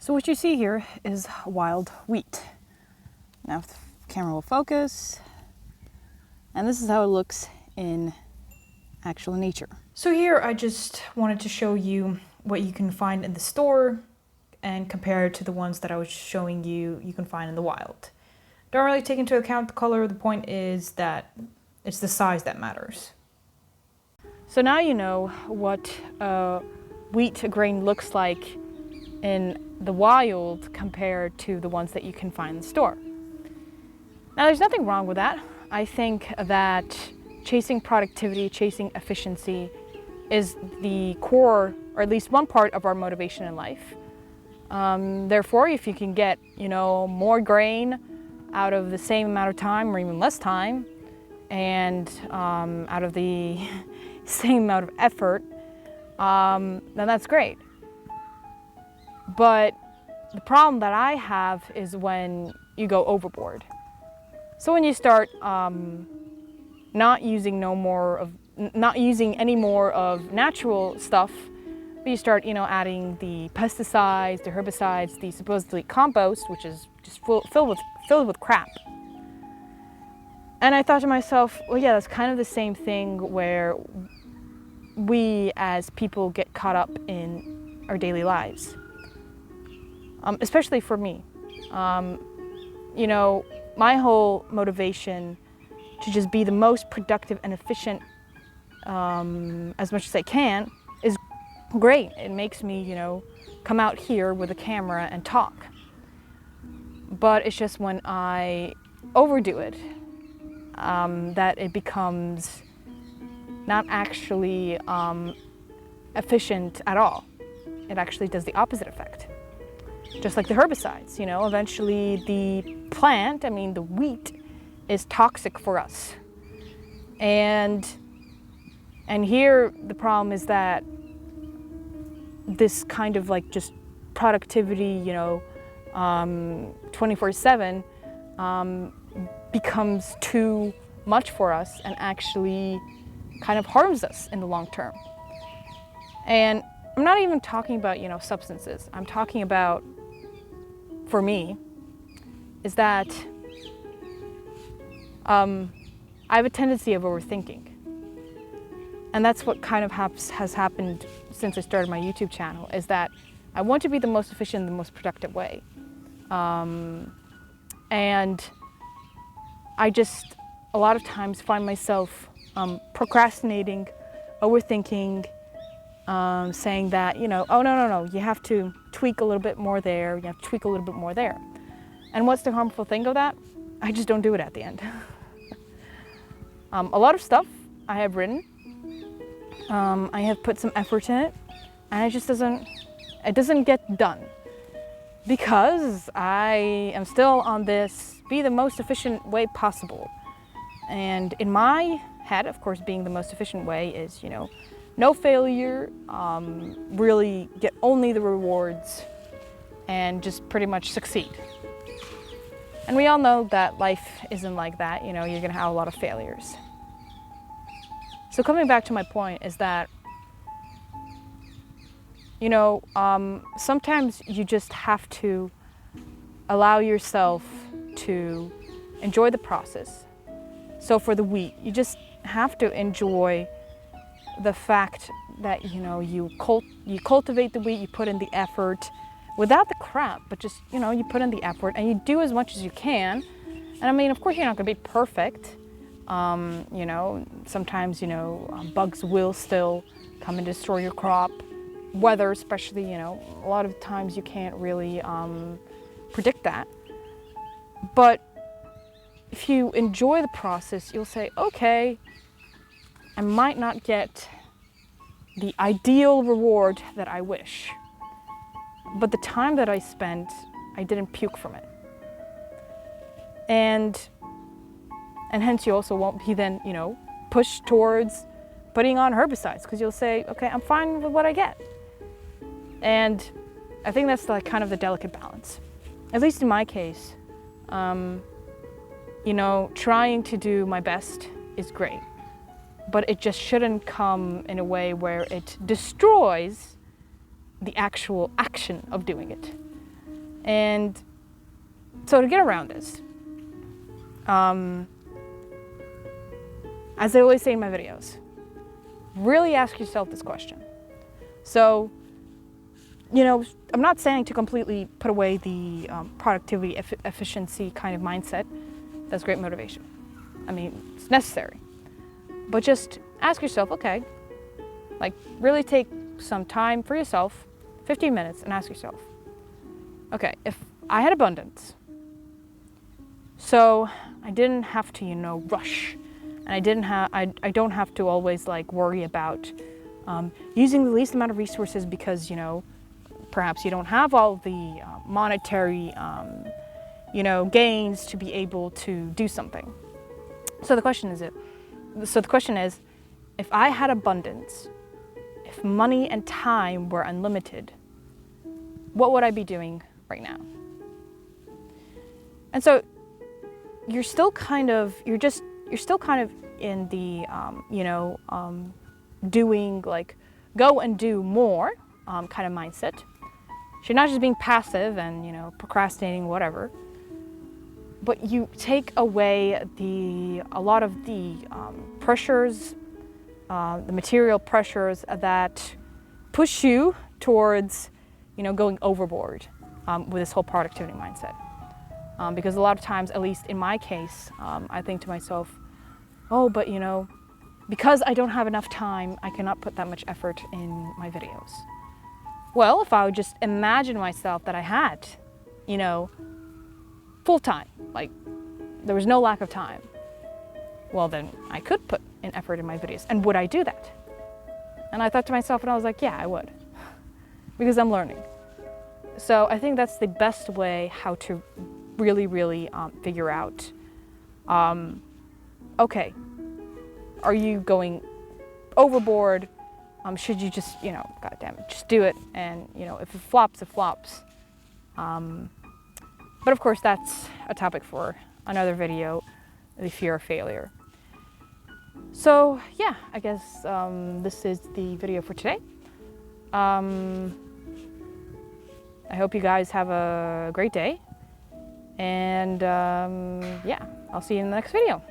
So what you see here is wild wheat. Now if the camera will focus, and this is how it looks in actual nature. So here I just wanted to show you what you can find in the store and compare it to the ones that I was showing you can find in the wild. Don't really take into account the color. The point is that it's the size that matters. So now you know what wheat grain looks like in the wild compared to the ones that you can find in the store. Now there's nothing wrong with that. I think that chasing productivity, chasing efficiency is the core, or at least one part of our motivation in life. Therefore, if you can get, more grain out of the same amount of time or even less time, and out of the same amount of effort, then that's great. But the problem that I have is when you go overboard. So when you start not using any more of natural stuff, but you start, adding the pesticides, the herbicides, the supposedly compost, which is just filled with crap. And I thought to myself, well, yeah, that's kind of the same thing where we as people get caught up in our daily lives. Especially for me. My whole motivation to just be the most productive and efficient as much as I can is great. It makes me, come out here with a camera and talk. But it's just when I overdo it that it becomes not actually efficient at all. It actually does the opposite effect. Just like the herbicides, eventually the plant, the wheat, is toxic for us. And here the problem is that this kind of just productivity, 24/7 becomes too much for us and actually kind of harms us in the long term. And I'm not even talking about, substances. I'm talking about, for me, is that I have a tendency of overthinking. And that's what kind of has happened since I started my YouTube channel, is that I want to be the most efficient, the most productive way. And I just, a lot of times, find myself procrastinating, overthinking, saying that, oh, no, you have to tweak a little bit more there, you have to tweak a little bit more there. And what's the harmful thing of that? I just don't do it at the end. A lot of stuff I have written, I have put some effort in it, and it doesn't get done. Because I am still on this, be the most efficient way possible. And in my head, of course, being the most efficient way is, no failure, really get only the rewards, and just pretty much succeed. And we all know that life isn't like that, you're gonna have a lot of failures. So coming back to my point is that, sometimes you just have to allow yourself to enjoy the process. So for the wheat, you just have to enjoy the fact that, you cultivate the wheat, you put in the effort, without the crap, but just, you put in the effort and you do as much as you can. And of course, you're not gonna be perfect. Sometimes, bugs will still come and destroy your crop. Weather, especially, a lot of times you can't really predict that. But if you enjoy the process, you'll say, okay, I might not get the ideal reward that I wish, but the time that I spent, I didn't puke from it. And hence you also won't be then, pushed towards putting on herbicides, because you'll say, okay, I'm fine with what I get. And I think that's kind of the delicate balance. At least in my case, trying to do my best is great, but it just shouldn't come in a way where it destroys the actual action of doing it. And so to get around this, as I always say in my videos, really ask yourself this question. So, you know, I'm not saying to completely put away the productivity, efficiency kind of mindset. That's great motivation. I mean, it's necessary. But just ask yourself, okay, like really take some time for yourself, 15 minutes, and ask yourself, okay, if I had abundance, so I didn't have to, you know, rush, and I don't have to always like worry about using the least amount of resources because, you know, perhaps you don't have all the monetary, you know, gains to be able to do something. So the question is, if I had abundance, if money and time were unlimited, what would I be doing right now? And so you're still kind of in the, you know, doing like go and do more kind of mindset. So you're not just being passive and, you know, procrastinating, whatever, but you take away a lot of the pressures, the material pressures that push you towards, you know, going overboard with this whole productivity mindset. Because a lot of times, at least in my case, I think to myself, oh, but you know, because I don't have enough time, I cannot put that much effort in my videos. Well, if I would just imagine myself that I had, you know, full time, like there was no lack of time, well then I could put an effort in my videos. And would I do that? And I thought to myself, and I was like, yeah, I would, because I'm learning. So I think that's the best way how to really figure out, okay, are you going overboard? Should you just, you know, God damn it, just do it, and you know, if it flops, it flops. But of course, that's a topic for another video, the fear of failure. So yeah, I guess this is the video for today. I hope you guys have a great day, and yeah, I'll see you in the next video.